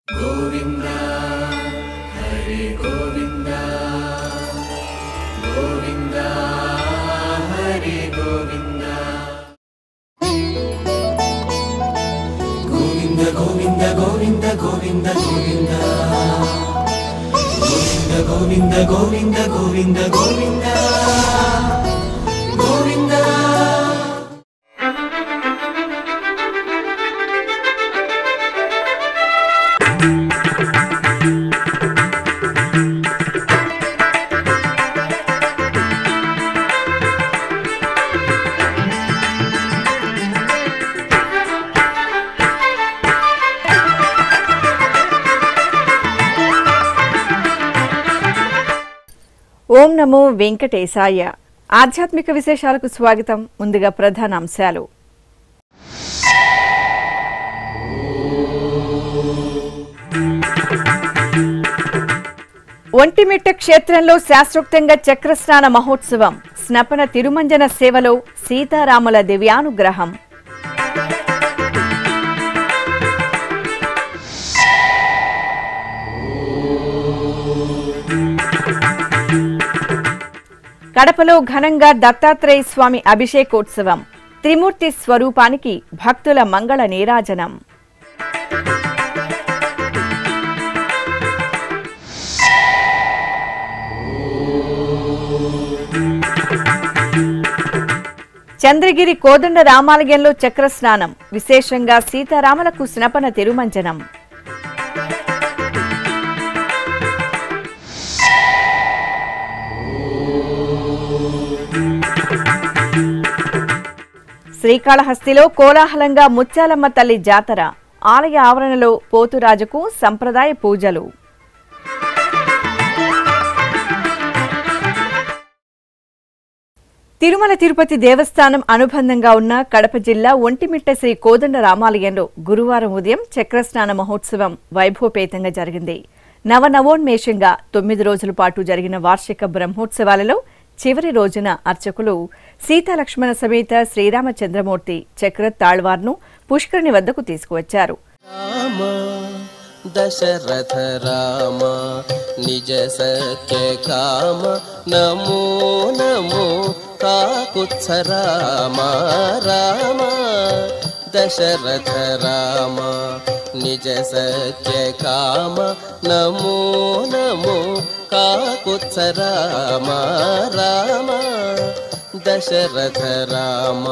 గోవింద హరి గోవింద గోవింద హరి గోవింద గోవింద గోవింద గోవింద గోవింద గోవింద గోవింద గోవింద గోవింద గోవింద గోవింద. ఓం నమో వెంకటేశాయ. ఆధ్యాత్మిక విశేషాలకు స్వాగతం. ముందుగా ప్రధాన అంశాలు. ఒంటిమిట్ట క్షేత్రంలో శాస్త్రోక్తంగా చక్రస్నాన మహోత్సవం. స్నపన తిరుమంజన సేవలో సీతారాముల దివ్యానుగ్రహం. కడపలో ఘనంగా దత్తాత్రేయ స్వామి అభిషేకోత్సవం. త్రిమూర్తి స్వరూపానికి భక్తుల మంగళ నీరాజనం. చంద్రగిరి కోదండ రామాలయంలో చక్రస్నానం. విశేషంగా సీతారాములకు స్నపన తిరుమంజనం. శ్రీకాళహస్తిలో కోలాహలంగా ముత్యాలమ్మ తల్లి జాతర. ఆలయ ఆవరణలో పోతురాజుకు సంప్రదాయ పూజలు. తిరుమల తిరుపతి దేవస్థానం అనుబంధంగా ఉన్న కడప జిల్లా ఒంటిమిట్ట శ్రీ కోదండ రామాలయంలో గురువారం ఉదయం చక్రస్నాన మహోత్సవం వైభవపేతంగా జరిగింది. నవనవోన్మేషంగా 9 రోజుల పాటు జరిగిన వార్షిక బ్రహ్మోత్సవాలలో చివరి రోజున అర్చకులు సీతాలక్ష్మణ సమేత శ్రీరామచంద్రమూర్తి చక్ర తాళ్వార్ను పుష్కరిణి వద్దకు తీసుకువచ్చారు. దశరథ రామ నిజ సత్య కామ నమో నమో కాకుత్స రామ రామ దశరథ రామ నిజ సత్య కామ నమో నమో కాకుత్స రామ రామ దశరథ రామ.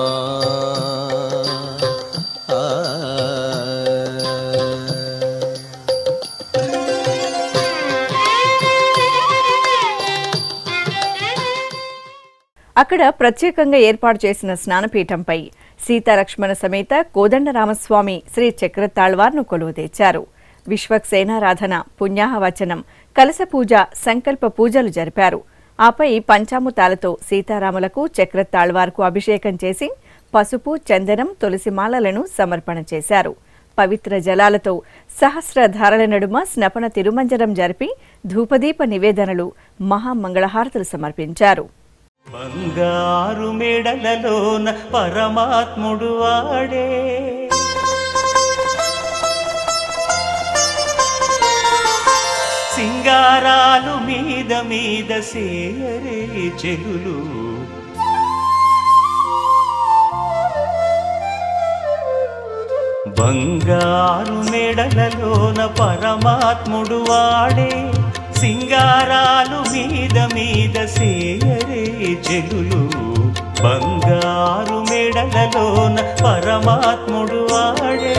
అక్కడ ప్రత్యేకంగా ఏర్పాటు చేసిన స్నానపీఠంపై సీతాలక్ష్మణ సమేత కోదండరామస్వామి శ్రీ చక్రతాళ్వార్ను కొలువుతీర్చారు. విశ్వక్సేనారాధన, పుణ్యాహవచనం, కలశ పూజ, సంకల్ప పూజలు జరిపారు. ఆపై పంచామృతాలతో సీతారాములకు చక్రతాళ్వార్కు అభిషేకం చేసి పసుపు, చందనం, తులసిమాలలను సమర్పణ చేశారు. పవిత్ర జలాలతో సహస్రధారల నడుమ స్నపన తిరుమంజనం జరిపి ధూపదీప నివేదనలు, మహామంగళహారతులు సమర్పించారు. బంగారు మెడలలోన పరమాత్ముడు వాడే, సింగారాలు మీద మీద సేయరే చెలులు, బంగారు మెడలలోన పరమాత్ముడు వాడే, సింగారాలు మీద మీద సేయరే చెలులు, బంగారు మెడలలోన పరమాత్ముడు వాడే.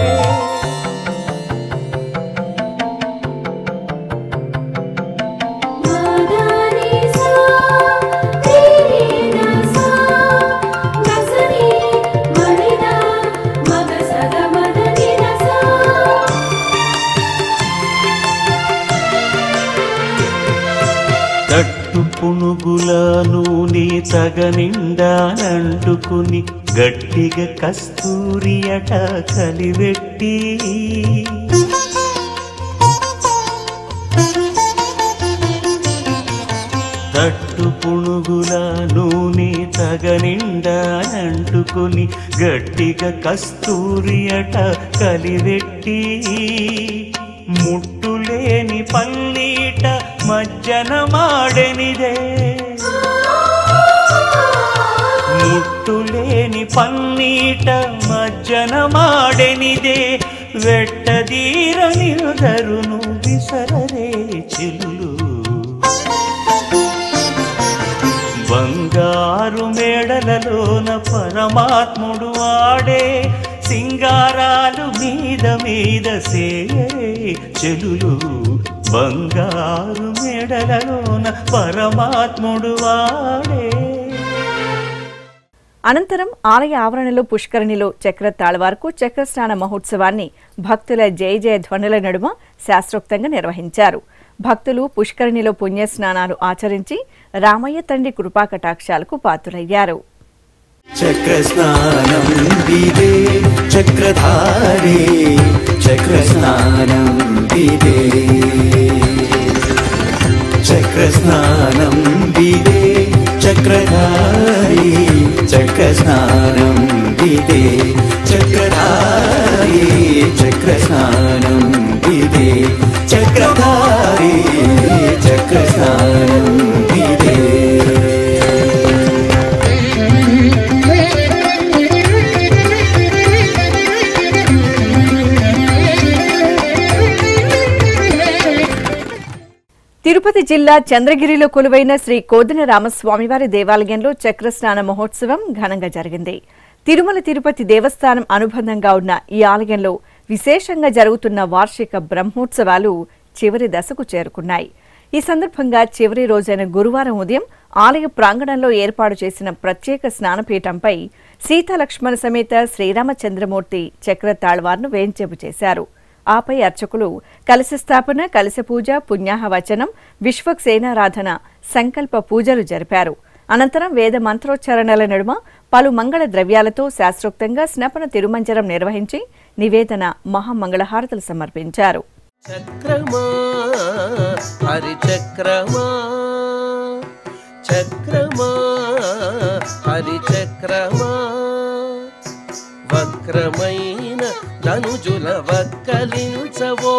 పునుగుల నూనె తగనిండానంటుకుని గట్టిగా కస్తూరి అట కలివెట్టి, తట్టు పునుగుల నూనె తగనిండానంటుకుని గట్టిగా కస్తూరి అట కలివెట్టి, ముట్టులేని పల్లీట మజ్జన మాడెనిదే ముట్టులేని పన్నీట మజ్జన మాడెనిదే వెట్టదీర నిరుదరును విసరరే చిల్లు బంగారు మేడలలోన పరమాత్ముడు వాడే సింగారాలు మీద మీద సేయరే చెలులు బంగారు మేడలలోన పరమాత్ముడు వాడే. అనంతరం ఆలయ ఆవరణలో పుష్కరిణిలో చక్ర తాళవార్కు చక్రస్నాన మహోత్సవాన్ని భక్తుల జయ జయ ధ్వనుల నడుమ శాస్త్రోక్తంగా నిర్వహించారు. భక్తులు పుష్కరిణిలో పుణ్యస్నానాలు ఆచరించి రామయ్య తండ్రి కృపాకటాక్షాలకు పాత్రులయ్యారు. చక్రస్నానం విదే చక్రధారే చక్రస్నానం విదే చక్రస్నానం విదే చక్రధారే చక్రస్నానం విదే చక్రధారే చక్రస్నానం విదే చక్రధారే చక్రస్నానం విదే. తిరుపతి జిల్లా చంద్రగిరిలో కొలువైన శ్రీ కోదండ రామస్వామివారి దేవాలయంలో చక్రస్నాన మహోత్సవం ఘనంగా జరిగింది. తిరుమల తిరుపతి దేవస్థానం అనుబంధంగా ఉన్న ఈ ఆలయంలో విశేషంగా జరుగుతున్న వార్షిక బ్రహ్మోత్సవాలు చివరి దశకు చేరుకున్నాయి. ఈ సందర్భంగా చివరి రోజైన గురువారం ఉదయం ఆలయ ప్రాంగణంలో ఏర్పాటు చేసిన ప్రత్యేక స్నానపీఠంపై సీతాలక్ష్మణ సమేత శ్రీరామచంద్రమూర్తి చక్ర తాళ్వార్ను వేంచేపు చేశారు. ఆపై అర్చకులు కలశ స్థాపన, కలశ పూజ, పుణ్యాహవచనం, విశ్వక్సేనారాధన, సంకల్ప పూజలు జరిపారు. అనంతరం వేద మంత్రోచ్చారణల నడుమ పలు మంగళ ద్రవ్యాలతో శాస్త్రోక్తంగా స్నపన తిరుమంజనం నిర్వహించి నివేదన మహామంగళహారతులు సమర్పించారు. చక్రమా హరిచక్రమా చక్రమా హరిచక్రమా వక్రమైన ధనుజుల వక్కలించవో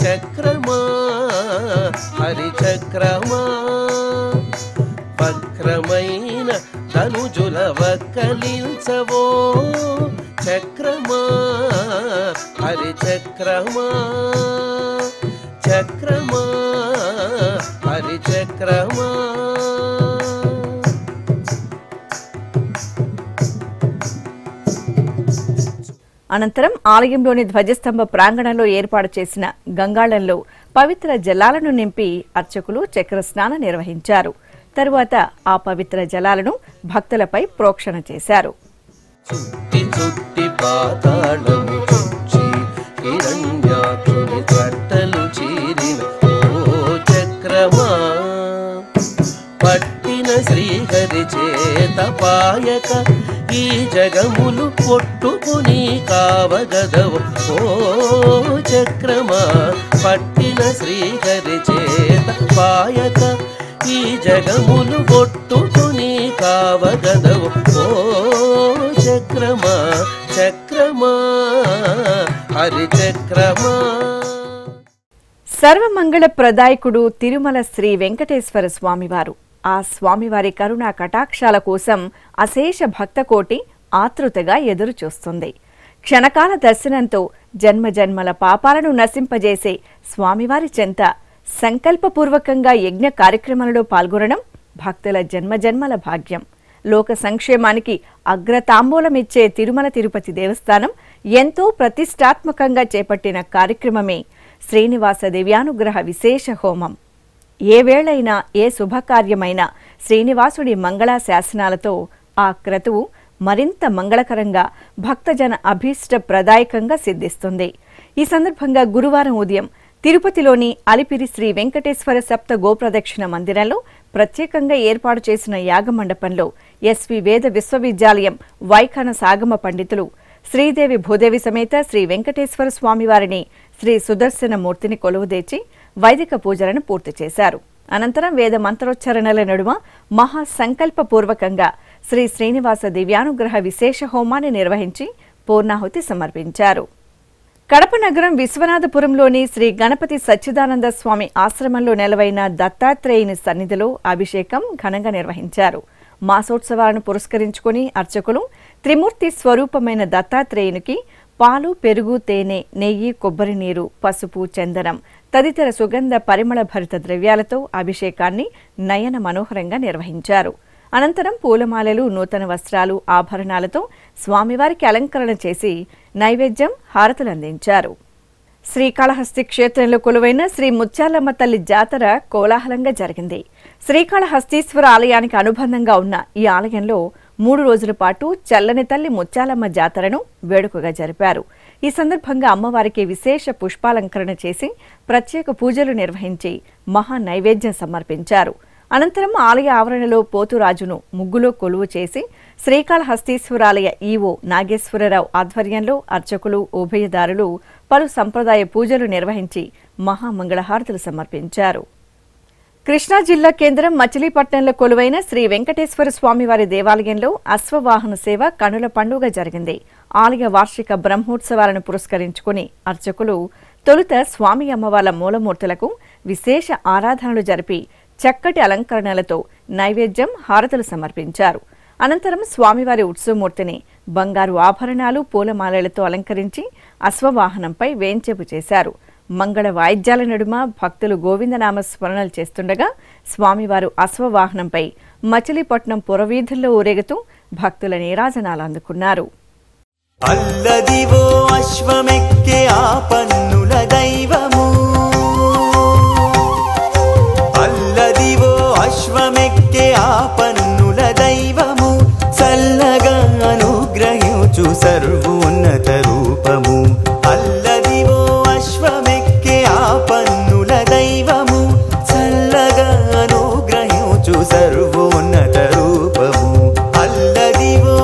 చక్రమా హరిచక్రమా వక్రమైన ధనుజుల వక్కలించవో చక్రమా హరిచక్రమా చక్రమా హరిచక్రమా. అనంతరం ఆలయంలోని ధ్వజస్తంభ ప్రాంగణంలో ఏర్పాటు చేసిన గంగాళంలో పవిత్ర జలాలను నింపి అర్చకులు చక్ర స్నానం నిర్వహించారు. తరువాత ఆ పవిత్ర జలాలను భక్తులపై ప్రోక్షణ చేశారు. చుట్టి చుట్టి పాతాళము చుచ్చి హిరణ్యాక్షుని చట్టలు చీరిన ఓ చక్రమా పట్టిన శ్రీహరి చేత పాయక ఈ జగములు కొట్టుకుని కావగదవు ఓ చక్రమా పట్టిన శ్రీహరి చేత పాయక ఈ జగములు కొట్టుకుని కావగదవు ఓ చక్రమా చక్రమా హరిచక్రమా. సర్వమంగళ ప్రదాయకుడు తిరుమల శ్రీ వెంకటేశ్వర స్వామివారు. ఆ స్వామివారి కరుణా కటాక్షాల కోసం అశేష భక్తకోటి ఆతృతగా ఎదురు చూస్తుంది. క్షణకాల దర్శనంతో జన్మజన్మల పాపాలను నశింపజేసే స్వామివారి చెంత సంకల్పపూర్వకంగా యజ్ఞ కార్యక్రమాలలో పాల్గొనడం భక్తుల జన్మజన్మల భాగ్యం. లోక సంక్షేమానికి అగ్రతాంబూలమిచ్చే తిరుమల తిరుపతి దేవస్థానం ఎంతో ప్రతిష్టాత్మకంగా చేపట్టిన కార్యక్రమమే శ్రీనివాస దివ్యానుగ్రహ విశేష హోమం. ఏ వేళైనా ఏ శుభకార్యమైనా శ్రీనివాసుడి మంగళా శాసనాలతో ఆ క్రతువు మరింత మంగళకరంగా భక్తజన అభీష్ట ప్రదాయకంగా సిద్ధిస్తుంది. ఈ సందర్భంగా గురువారం ఉదయం తిరుపతిలోని అలిపిరి శ్రీ వెంకటేశ్వర సప్త గోప్రదక్షిణ మందిరంలో ప్రత్యేకంగా ఏర్పాటు చేసిన యాగమండపంలో ఎస్వి వేద విశ్వవిద్యాలయం వైఖాన సాగమ పండితులు శ్రీదేవి భూదేవి సమేత శ్రీ వెంకటేశ్వర స్వామివారిని శ్రీ సుదర్శన మూర్తిని కొలువుదీర్చి వైదిక పూజలను పూర్తి చేశారు. అనంతరం వేద మంత్రోచ్చారణల నడుమ మహాసంకల్పపూర్వకంగా శ్రీ శ్రీనివాస దివ్యానుగ్రహ విశేష హోమాన్ని నిర్వహించి పూర్ణాహుతి సమర్పించారు. కడప నగరం విశ్వనాథపురంలోని శ్రీ గణపతి సచ్చిదానంద స్వామి ఆశ్రమంలో నెలవైన దత్తాత్రేయుని సన్నిధిలో అభిషేకం ఘనంగా నిర్వహించారు. మాసోత్సవాలను పురస్కరించుకుని అర్చకులు త్రిమూర్తి స్వరూపమైన దత్తాత్రేయునికి పాలు, పెరుగు, తేనె, నెయ్యి, కొబ్బరి నీరు, పసుపు, చందనం తదితర సుగంధ పరిమళ భరిత ద్రవ్యాలతో అభిషేకాన్ని నయన మనోహరంగా నిర్వహించారు. అనంతరం పూలమాలలు, నూతన వస్త్రాలు, ఆభరణాలతో స్వామివారికి అలంకరణ చేసి నైవేద్యం, హారతులు అందించారు. శ్రీకాళహస్తి క్షేత్రంలో కొలువైన శ్రీ ముత్యాలమ్మ తల్లి జాతర కోలాహలంగా జరిగింది. శ్రీకాళహస్తీశ్వర ఆలయానికి అనుబంధంగా ఉన్న ఈ ఆలయంలో 3 రోజుల పాటు చల్లని తల్లి ముత్యాలమ్మ జాతరను వేడుకగా జరిపారు. ఈ సందర్భంగా అమ్మవారికి విశేష పుష్పాలంకరణ చేసి ప్రత్యేక పూజలు నిర్వహించి మహా నైవేద్యం సమర్పించారు. అనంతరం ఆలయ ఆవరణలో పోతురాజును ముగ్గులో కొలువు చేసి శ్రీకాళహస్తీశ్వరాలయ ఈవో నాగేశ్వరరావు ఆధ్వర్యంలో అర్చకులు, ఉభయదారులు పలు సంప్రదాయ పూజలు నిర్వహించి మహామంగళహారతులు సమర్పించారు. కృష్ణా జిల్లా కేంద్రం మచిలీపట్నంలో కొలువైన శ్రీ వెంకటేశ్వర స్వామివారి దేవాలయంలో అశ్వవాహన సేవ కనుల పండుగ జరిగింది. ఆలయ వార్షిక బ్రహ్మోత్సవాలను పురస్కరించుకుని అర్చకులు తొలుత స్వామి అమ్మవార్ల మూలమూర్తులకు విశేష ఆరాధనలు జరిపి చక్కటి అలంకరణలతో నైవేద్యం, హారతులు సమర్పించారు. అనంతరం స్వామివారి ఉత్సవమూర్తిని బంగారు ఆభరణాలు, పూలమాలలతో అలంకరించి అశ్వవాహనంపై వేంచేపు చేశారు. మంగళ వాయిద్యాల నడుమ భక్తులు గోవిందనామ స్మరణలు చేస్తుండగా స్వామివారు అశ్వవాహనంపై మచిలీపట్నం పురవీధుల్లో ఊరేగుతూ భక్తుల నీరాజనాలు అందుకున్నారు. అల్లదివో అశ్వమెక్కే ఆ పన్నుల దైవము, అల్లదివో అశ్వమెక్కే ఆ పన్నుల దైవము, చల్లగా అనుగ్రహించు సర్వోన్నత రూపము. అల్లదివో అశ్వమెక్కే ఆ పన్నుల దైవము, చల్లగా అనుగ్రహించు సర్వోన్నత రూపము. అల్లదివో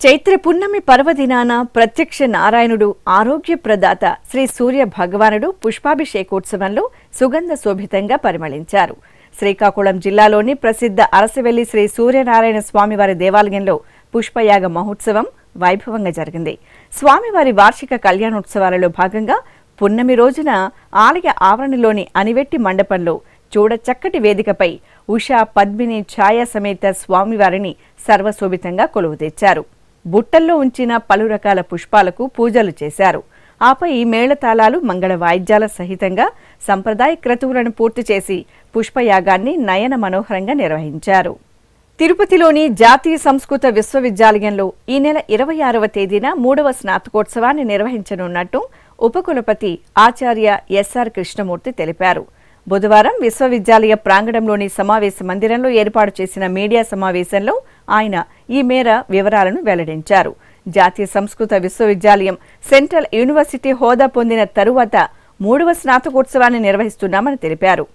చైత్ర పున్నమి పర్వదినాన ప్రత్యక్ష నారాయణుడు, ఆరోగ్య ప్రదాత శ్రీ సూర్య భగవానుడు పుష్పాభిషేకోత్సవంలో సుగంధ శోభితంగా పరిమళించారు. శ్రీకాకుళం జిల్లాలోని ప్రసిద్ధ అరసవెల్లి శ్రీ సూర్యనారాయణ స్వామివారి దేవాలయంలో పుష్పయాగ మహోత్సవం వైభవంగా జరిగింది. స్వామివారి వార్షిక కళ్యాణోత్సవాలలో భాగంగా పున్నమి రోజున ఆలయ ఆవరణలోని అనివెట్టి మండపంలో చూడచక్కటి వేదికపై ఉషా, పద్మిని ఛాయా సమేత స్వామివారిని సర్వశోభితంగా కొలువు తెచ్చారు. బుట్టల్లో ఉంచిన పలు రకాల పుష్పాలకు పూజలు చేశారు. ఆపై మేళతాళాలు, మంగళ వాయిద్యాల సహితంగా సంప్రదాయ క్రతువులను పూర్తి చేసి పుష్పయాగాన్ని నయన మనోహరంగా నిర్వహించారు. తిరుపతిలోని జాతీయ సంస్కృత విశ్వవిద్యాలయంలో ఈ నెల 26వ తేదీన 3వ స్నాతకోత్సవాన్ని నిర్వహించనున్నట్టు ఉపకులపతి ఆచార్య ఎస్ఆర్ కృష్ణమూర్తి తెలిపారు. బుధవారం విశ్వవిద్యాలయ ప్రాంగణంలోని సమావేశ మందిరంలో ఏర్పాటు చేసిన మీడియా సమావేశంలో ఆయన ఈ మేర వివరాలను వెల్లడించారు. జాతీయ సంస్కృత విశ్వవిద్యాలయం సెంట్రల్ యూనివర్సిటీ హోదా పొందిన తరువాత 3వ స్నాతకోత్సవాన్ని నిర్వహిస్తున్నామని తెలిపారు.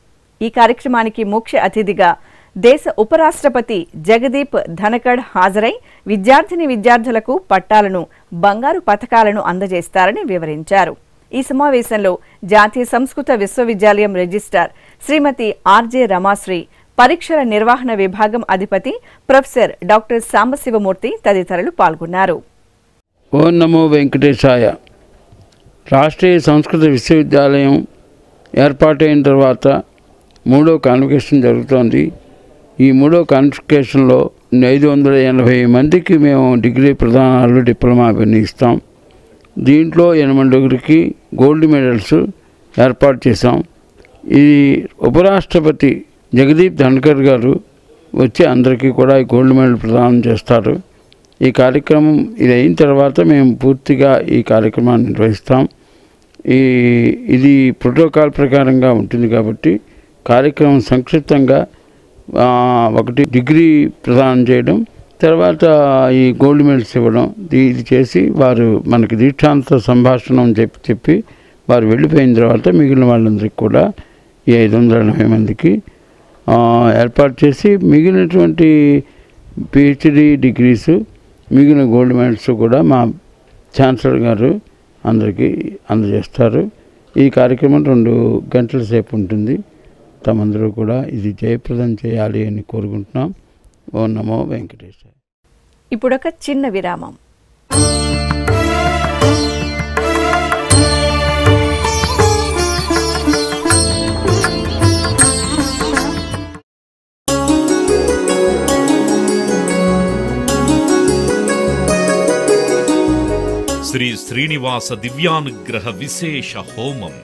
ఈ కార్యక్రమానికి ముఖ్య అతిథిగా దేశ ఉపరాష్ట్రపతి జగదీప్ ధనకడ్ హాజరై విద్యార్థులకు పట్టాలను, బంగారు పతకాలను అందజేస్తారని వివరించారు. ఈ సమావేశంలో జాతీయ సంస్కృత విశ్వవిద్యాలయం రిజిస్ట్రార్ శ్రీమతి ఆర్జే రమాశ్రీ, పరీక్షల నిర్వహణ విభాగం అధిపతి ప్రొఫెసర్ డాక్టర్ సాంబశివమూర్తి తదితరులు పాల్గొన్నారు. ఓం నమో వెంకటేశాయ. రాష్ట్రీయ సంస్కృత విశ్వవిద్యాలయం ఏర్పాటైన తర్వాత 3వ కాన్వకేషన్ జరుగుతోంది. ఈ 3వ కాన్వకేషన్లో 580 మందికి మేము డిగ్రీ ప్రదానాలు, డిప్లొమా అవన్నీ ఇస్తాం. దీంట్లో 8 గోల్డ్ మెడల్స్ ఏర్పాటు చేశాం. ఇది ఉపరాష్ట్రపతి జగదీప్ ధన్కర్ గారు వచ్చి అందరికీ కూడా ఈ గోల్డ్ మెడల్ ప్రదానం చేస్తారు. ఈ కార్యక్రమం ఇది అయిన తర్వాత మేము పూర్తిగా ఈ కార్యక్రమాన్ని నిర్వహిస్తాం. ఇది ప్రోటోకాల్ ప్రకారంగా ఉంటుంది కాబట్టి కార్యక్రమం సంక్షిప్తంగా 1 డిగ్రీ ప్రదానం చేయడం, తర్వాత ఈ గోల్డ్ మెడల్స్ ఇవ్వడం, ఇది చేసి వారు మనకి దీక్షాంత సంభాషణం చెప్పి వారు వెళ్ళిపోయిన తర్వాత మిగిలిన వాళ్ళందరికీ కూడా ఈ 580 మందికి ఏర్పాటు చేసి మిగిలినటువంటి పిహెచ్డి డిగ్రీస్, మిగిలిన గోల్డ్ మెడల్స్ కూడా మా ఛాన్సలర్ గారు అందరికీ అందజేస్తారు. ఈ కార్యక్రమం 2 గంటల సేపు ఉంటుంది. తమందరూ కూడా ఇది జయప్రదం చేయాలి అని కోరుకుంటున్నాం. ఓం నమో వెంకటేశాయ. ఇప్పుడొక చిన్న విరామం. శ్రీ శ్రీనివాస దివ్యానుగ్రహ విశేష హోమం.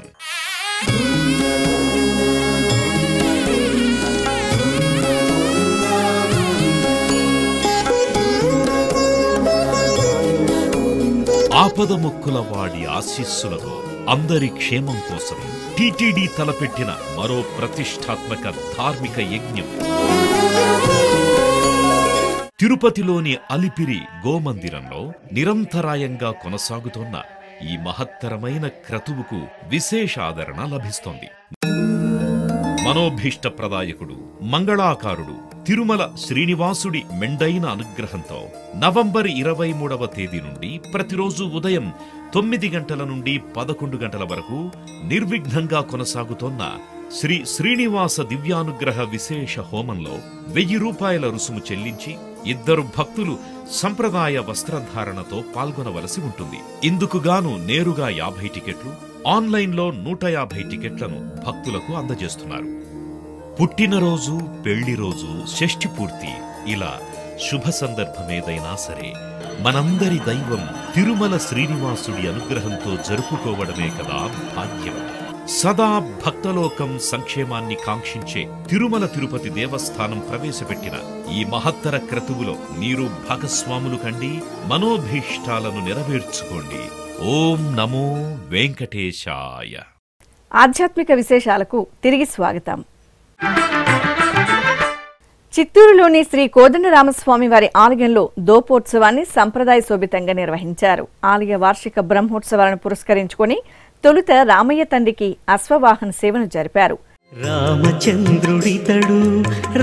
ఆపదముక్కుల వాడి ఆశీస్సులతో అందరి క్షేమం కోసం టిటిడి తలపెట్టిన మరో ప్రతిష్టాత్మక ధార్మిక యజ్ఞం. తిరుపతిలోని అలిపిరి గోమందిరంలో నిరంతరాయంగా కొనసాగుతోన్న ఈ మహత్తరమైన క్రతువుకు విశేషాదరణ లభిస్తోంది. మనోభీష్టప్రదాయకుడు, మంగళాకారుడు తిరుమల శ్రీనివాసుడి మెండైన అనుగ్రహంతో నవంబర్ 23వ తేదీ నుండి ప్రతిరోజు ఉదయం 9 గంటల నుండి 11 గంటల వరకు నిర్విఘ్నంగా కొనసాగుతోన్న శ్రీ శ్రీనివాస దివ్యానుగ్రహ విశేష హోమంలో 1000 రూపాయల రుసుము చెల్లించి 2 భక్తులు సంప్రదాయ వస్త్రధారణతో పాల్గొనవలసి ఉంటుంది. ఇందుకుగాను నేరుగా 50 టికెట్లు, ఆన్లైన్లో 150 టికెట్లను భక్తులకు అందజేస్తున్నారు. పుట్టినరోజు, పెళ్లిరోజు, షష్ఠి పూర్తి ఇలా శుభ సందర్భమేదైనా సరే మనందరి దైవం తిరుమల శ్రీనివాసుడి అనుగ్రహంతో జరుపుకోవడమే కదా భాగ్యం. సదా భక్తలోకం సంక్షేమాన్ని కాంక్షించే తిరుమల తిరుపతి దేవస్థానం ప్రవేశపెట్టిన ఈ మహత్తర క్రతువులో మీరు భాగస్వాములు కండి, మనోభీష్టాలను నెరవేర్చుకోండి. ఓం నమో వెంకటేశాయ. ఆధ్యాత్మిక విశేషాలకు తిరిగి స్వాగతం. చిత్తూరులోని శ్రీ కోదండరామస్వామి వారి ఆలయంలో దోపోత్సవాన్ని సంప్రదాయ శోభితంగా నిర్వహించారు. ఆలయ వార్షిక బ్రహ్మోత్సవాలను పురస్కరించుకుని తొలుత రామయ్య తండ్రికి అశ్వవాహన సేవను జరిపారు. రామచంద్రుడితడు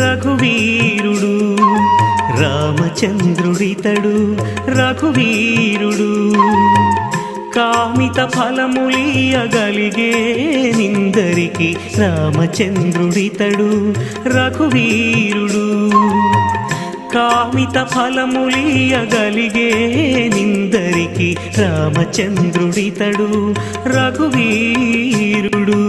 రఘువీరుడు, రామచంద్రుడితడు రఘువీరుడు, కామిత ఫలములియగలిగే నిందరికి రామచంద్రుడితడు రఘువీరుడు, కామిత ఫలములియగలిగే నిందరికి రామచంద్రుడితడు రఘువీరుడు.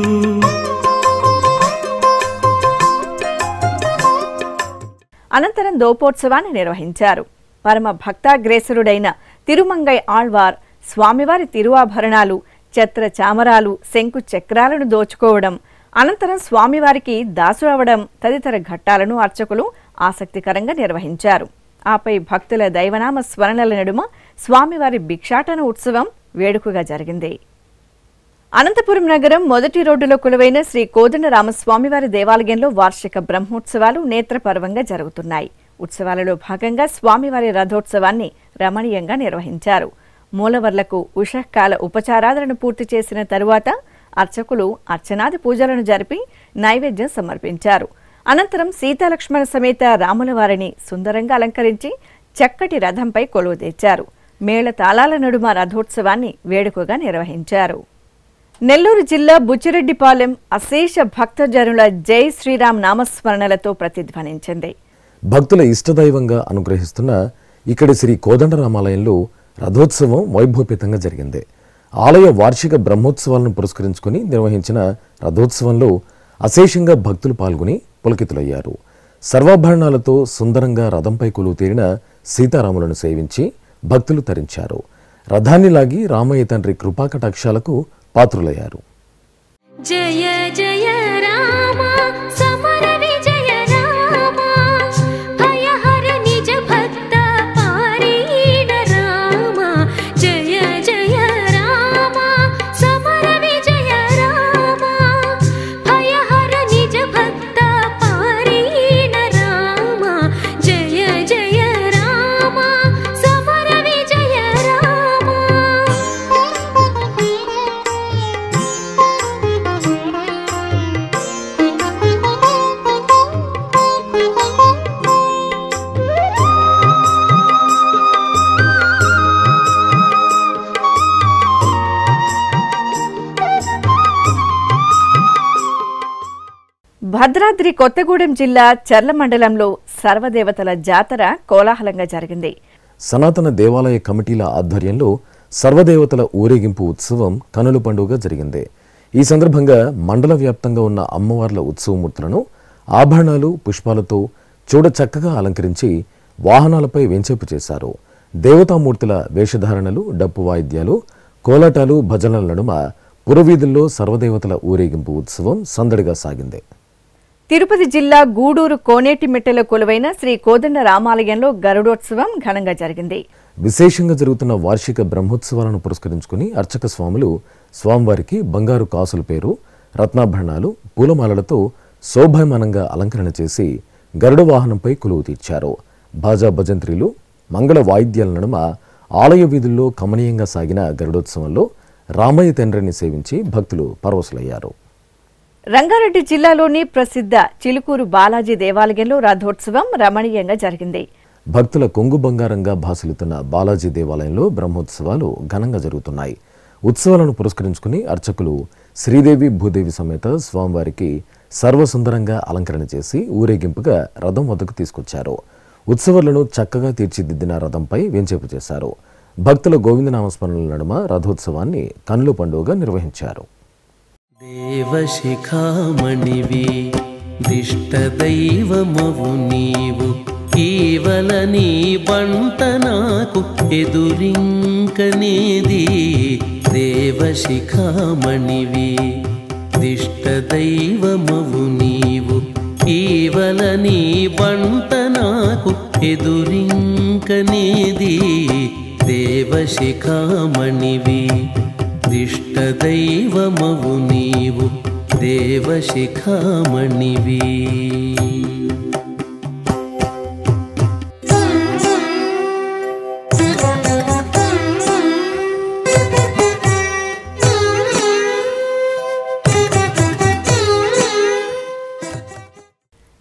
అనంతరం దోపోత్సవాన్ని నిర్వహించారు. పరమ భక్తాగ్రేసరుడైన తిరుమంగై ఆళ్వార్ స్వామివారి తిరువాభరణాలు, ఛత్ర చామరాలు, శంకు చక్రాలను దోచుకోవడం, అనంతరం స్వామివారికి దాసుడవడం తదితర ఘట్టాలను అర్చకులు ఆసక్తికరంగా నిర్వహించారు. ఆపై భక్తుల దైవనామ స్మరణల నడుమ స్వామివారి భిక్షాటన ఉత్సవం వేడుకగా జరిగింది. అనంతపురం నగరం మొదటి రోడ్డులో కొలువైన శ్రీ కోదండరామస్వామివారి దేవాలయంలో వార్షిక బ్రహ్మోత్సవాలు నేత్రపర్వంగా జరుగుతున్నాయి. ఉత్సవాలలో భాగంగా స్వామివారి రథోత్సవాన్ని రమణీయంగా నిర్వహించారు. మూలవర్లకు ఉషఃకాల ఉపచారాలను పూర్తి చేసిన తరువాత అర్చకులు అర్చనాది పూజలను జరిపి నైవేద్యం సమర్పించారు. అనంతరం సీతాలక్ష్మణ సమేత రాముల వారిని సుందరంగా అలంకరించి చక్కటి రథంపై కొలువు తెచ్చారు. మేళ తాళాల నడుమ రథోత్సవాన్ని వేడుకగా నిర్వహించారు. నెల్లూరు జిల్లా బుచ్చిరెడ్డిపాలెం అశేష భక్తజనుల జై శ్రీరామ్ నామస్మరణలతో ప్రతిధ్వనించింది. భక్తుల ఇష్టదైవంగా అనుగ్రహిస్తున్న ఇక్కడి శ్రీ కోదండరామాలయంలో రథోత్సవం వైభవపేతంగా జరిగింది. ఆలయ వార్షిక బ్రహ్మోత్సవాలను పురస్కరించుకుని నిర్వహించిన రథోత్సవంలో అశేషంగా భక్తులు పాల్గొని పులకితులయ్యారు. సర్వాభరణాలతో సుందరంగా రథంపై కొలువు తీరిన సీతారాములను సేవించి భక్తులు తరించారు. రథాన్ని లాగి రామయ్య తండ్రి కృపాకటాక్షాలకు పాత్రులయ్యారు. జయ జయ రామ సమర విజయ రామ, భయహర నిజ భక్త పారీణ రామ, జయ జయ రామ సమర విజయ రామ, భయహర నిజ భక్త పారీణ రామ, జయ జయ రామ సమర విజయ రామ. భద్రాద్రి కొత్తగూడెం జిల్లా చర్ల మండలంలో సర్వదేవతల జాతర కోలాహలంగా జరిగింది. సనాతన దేవాలయ కమిటీల ఆధ్వర్యంలో సర్వదేవతల ఊరేగింపు ఉత్సవం కనుల పండుగ జరిగింది. ఈ సందర్భంగా మండల వ్యాప్తంగా ఉన్న అమ్మవార్ల ఉత్సవమూర్తులను ఆభరణాలు, పుష్పాలతో చూడచక్కగా అలంకరించి వాహనాలపై వెంచేపు చేశారు. దేవతామూర్తుల వేషధారణలు, డప్పు వాయిద్యాలు, కోలాటాలు, భజనల నడుమ పురవీధుల్లో సర్వదేవతల ఊరేగింపు ఉత్సవం సందడిగా సాగింది. తిరుపతి జిల్లా గూడూరు కోనేటిమిట్టలో కొలువైన శ్రీ కోదండ రామాలయంలో గరుడోత్సవం ఘనంగా జరిగింది. విశేషంగా జరుగుతున్న వార్షిక బ్రహ్మోత్సవాలను పురస్కరించుకుని అర్చక స్వాములు స్వామివారికి బంగారు కాసుల పేరు, రత్నాభరణాలు, పూలమాలలతో శోభాయమానంగా అలంకరణ చేసి గరుడ వాహనంపై కొలువు తీర్చారు. బాజా భజంత్రీలు, మంగళ వాయిద్యాల నడుమ ఆలయ వీధుల్లో కమనీయంగా సాగిన గరుడోత్సవంలో రామయ్య తండ్రిని సేవించి భక్తులు పరవశులయ్యారు. రంగారెడ్డి జిల్లాలోని ప్రసిద్ధ చిలుకూరు బాలాజీ దేవాలయంలో రథోత్సవం రమణీయంగా జరిగింది. భక్తుల కొంగు బంగారంగా భాసిల్లుతున్న బాలాజీ దేవాలయంలో బ్రహ్మోత్సవాలు ఘనంగా జరుగుతున్నాయి. ఉత్సవాలను పురస్కరించుకుని అర్చకులు శ్రీదేవి భూదేవి సమేత స్వామివారికి సర్వసుందరంగా అలంకరణ చేసి ఊరేగింపుగా రథం వద్దకు తీసుకొచ్చారు. ఉత్సవాలను చక్కగా తీర్చిదిద్దిన రథంపై వెంచేపు చేశారు. భక్తుల గోవిందనామస్మరణల నడుమ రథోత్సవాన్ని కనుల పండుగగా నిర్వహించారు. దేవశిఖామణివి దిష్టదైవమవు నీవు, కేవల నీ బంట నాకు ఎదురింకనేది. దేవశిఖామణివి దిష్టదైవమవు నీవు, కేవల నీ బంట నాకు ఎదురింకనేది. దేవశిఖామణివి దిష్టదైవమవు నీవు, దేవశిఖామణివి.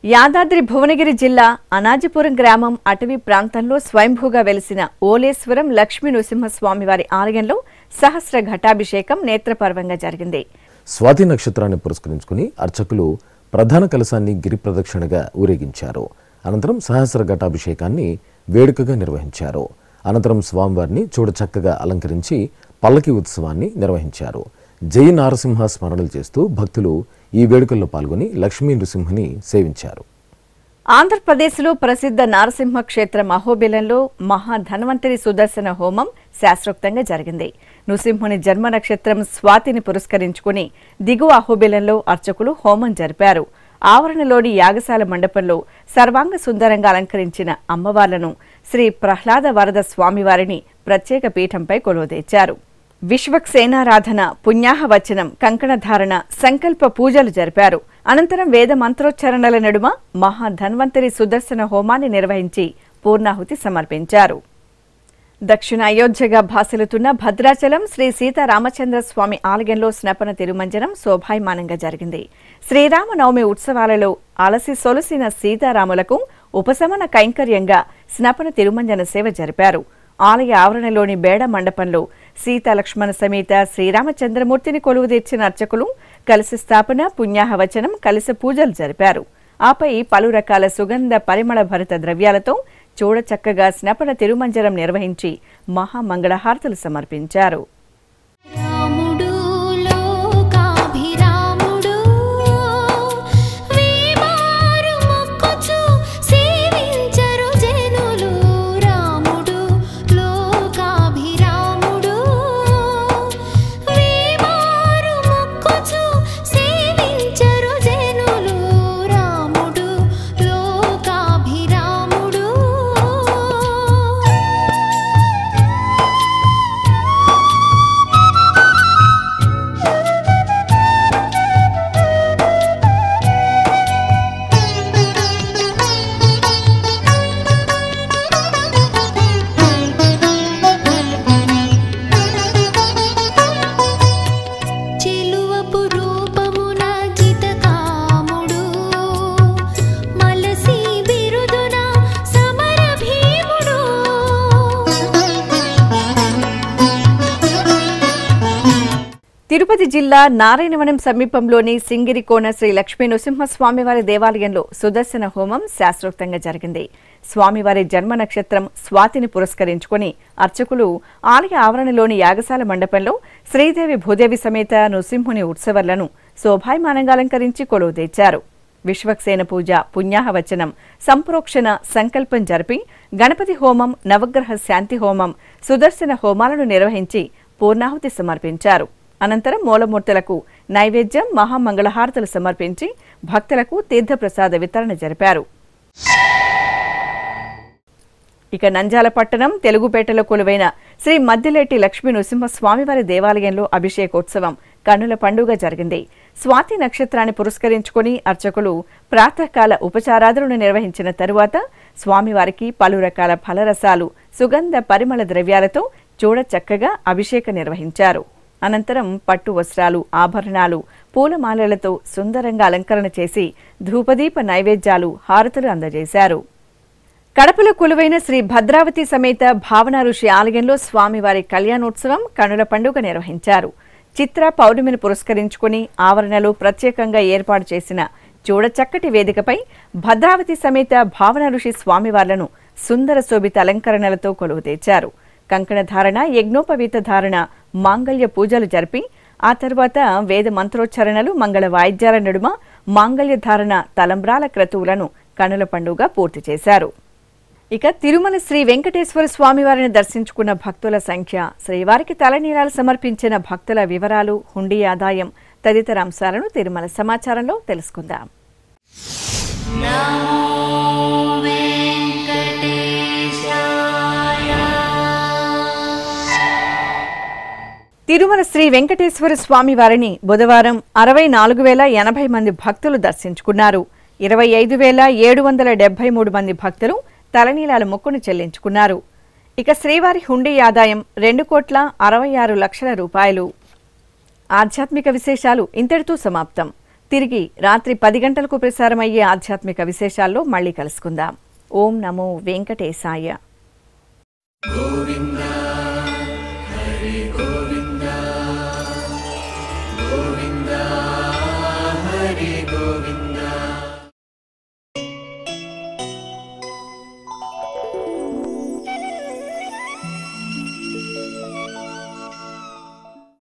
యాదాద్రి భువనగిరి జిల్లా అనాజిపురం గ్రామం అటవీ ప్రాంతంలో స్వయంభూగా వెలిసిన ఓలేశ్వరం లక్ష్మీ నృసింహస్వామివారి ఆలయంలో సహస్ర ఘటాభిషేకం నేత్రపర్వంగా జరిగింది. స్వాతి నక్షత్రాన్ని పురస్కరించుకుని అర్చకులు ప్రధాన కలశాన్ని గిరి ప్రదక్షిణగా ఊరేగించారు. అనంతరం సహస్ర ఘటాభిషేకాన్ని వేడుకగా నిర్వహించారు. అనంతరం స్వామివారిని చూడచక్కగా అలంకరించి పల్లకి ఉత్సవాన్ని నిర్వహించారు. జై నారసింహ స్మరణలు చేస్తూ భక్తులు ఈ వేడుకల్లో పాల్గొని లక్ష్మీ నృసింహని సేవించారు. ఆంధ్రప్రదేశ్లో ప్రసిద్ధ నారసింహ క్షేత్రం అహోబిలంలో మహాధన్వంతరి సుదర్శన హోమం శాస్త్రోక్తంగా జరిగింది. నృసింహుని జన్మ నక్షత్రం స్వాతిని పురస్కరించుకుని దిగువ అహోబిలంలో అర్చకులు హోమం జరిపారు. ఆవరణలోని యాగశాల మండపంలో సర్వాంగ సుందరంగా అలంకరించిన అమ్మవార్లను శ్రీ ప్రహ్లాద వరద స్వామివారిని ప్రత్యేక పీఠంపై కొలువుదీర్చారు. విశ్వక్సేనారాధన, పుణ్యాహవచనం, కంకణధారణ, సంకల్ప పూజలు జరిపారు. అనంతరం వేద మంత్రోచ్చరణల నడుమ మహాధన్వంతరి సుదర్శన హోమాన్ని నిర్వహించి పూర్ణాహుతి సమర్పించారు. దక్షిణ అయోధ్యగా భాసిల్లుతున్న భద్రాచలం శ్రీ సీతారామచంద్ర స్వామి ఆలయంలో స్నపన తిరుమంజనం శోభాయమానంగా జరిగింది. శ్రీరామనవమి ఉత్సవాలలో అలసి సొలసిన సీతారాములకు ఉపశమన కైంకర్యంగా స్నపన తిరుమంజన సేవ జరిపారు. ఆలయ ఆవరణలోని బేడ మండపంలో సీతాలక్ష్మణ సమేత శ్రీరామచంద్రమూర్తిని కొలువుదీర్చిన అర్చకులు కలశ స్థాపన, పుణ్యాహవచనం, కలశ పూజలు జరిపారు. ఆపై పలు రకాల సుగంధ పరిమళ భరిత ద్రవ్యాలతో చూడచక్కగా స్నపన తిరుమంజనం నిర్వహించి మహామంగళహారతులు సమర్పించారు. తిరుపతి జిల్లా నారాయణవనం సమీపంలోని సింగిరికోన శ్రీ లక్ష్మీ నృసింహస్వామివారి దేవాలయంలో సుదర్శన హోమం శాస్త్రోక్తంగా జరిగింది. స్వామివారి జన్మ నక్షత్రం స్వాతిని పురస్కరించుకుని అర్చకులు ఆలయ ఆవరణలోని యాగశాల మండపంలో శ్రీదేవి భూదేవి సమేత నృసింహుని ఉత్సవాలను శోభాయమానంగా అలంకరించి కొలువు తెచ్చారు. విశ్వక్సేన పూజ, పుణ్యాహవచనం, సంప్రోక్షణ, సంకల్పం జరిపి గణపతి హోమం, నవగ్రహ శాంతి హోమం, సుదర్శన హోమాలను నిర్వహించి పూర్ణాహుతి సమర్పించారు. అనంతరం మూలమూర్తులకు నైవేద్యం, మహామంగళహారతులు సమర్పించి భక్తులకు తీర్థప్రసాద వితరణ జరిపారు. ఇక నంద్యాల పట్టణం తెలుగుపేటలో కొలువైన శ్రీ మద్దిలేటి లక్ష్మీ నృసింహస్వామివారి దేవాలయంలో అభిషేకోత్సవం కన్నుల పండుగ జరిగింది. స్వాతి నక్షత్రాన్ని పురస్కరించుకుని అర్చకులు ప్రాతకాల ఉపచారాదులను నిర్వహించిన తరువాత స్వామివారికి పలు రకాల ఫలరసాలు, సుగంధ పరిమళ ద్రవ్యాలతో చూడచక్కగా అభిషేకం నిర్వహించారు. అనంతరం పట్టు వస్త్రాలు, ఆభరణాలు, పూలమాలలతో సుందరంగా అలంకరణ చేసి ధూపదీప నైవేద్యాలు, హారతులు అందజేశారు. కడపలో కొలువైన శ్రీ భద్రావతి సమేత భావన ఋషి ఆలయంలో స్వామివారి కళ్యాణోత్సవం కన్నుల పండుగ నిర్వహించారు. చిత్ర పౌర్ణమిని పురస్కరించుకుని ఆవరణలో ప్రత్యేకంగా ఏర్పాటు చేసిన చూడచక్కటి వేదికపై భద్రావతి సమేత భావన ఋషి స్వామివార్లను సుందర శోభిత అలంకరణలతో కొలువు తెచ్చారు. కంకణ ధారణ, యజ్ఞోపవీత ధారణ, మాంగళ్య పూజలు జరిపి ఆ తర్వాత వేద మంత్రోచ్చరణలు, మంగళ వాయిద్యాల నడుమ మాంగళ్య ధారణ, తలంబ్రాల క్రతువులను కన్నుల పండుగ పూర్తి చేశారు. ఇక తిరుమల శ్రీ వెంకటేశ్వర స్వామివారిని దర్శించుకున్న భక్తుల సంఖ్య, శ్రీవారికి తలనీలాలు సమర్పించిన భక్తుల వివరాలు, హుండీ ఆదాయం తదితర అంశాలను తిరుమల సమాచారంలో తెలుసుకుందాం. తిరుమల శ్రీ వెంకటేశ్వర స్వామి వారిని బుధవారం 64,080 మంది భక్తులు దర్శించుకున్నారు. 25,773 మంది భక్తులు తలనీలాల మొక్కును చెల్లించుకున్నారు. ఇక శ్రీవారి హుండీ ఆదాయం 2,66,00,000 రూపాయలు. ఆధ్యాత్మిక విశేషాలు ఇంతటితో సమాప్తం. తిరిగి రాత్రి 10 గంటలకు ప్రసారమయ్యే ఆధ్యాత్మిక విశేషాల్లో మళ్ళీ కలుసుకుందాం. ఓం నమో వెంకటేశాయ.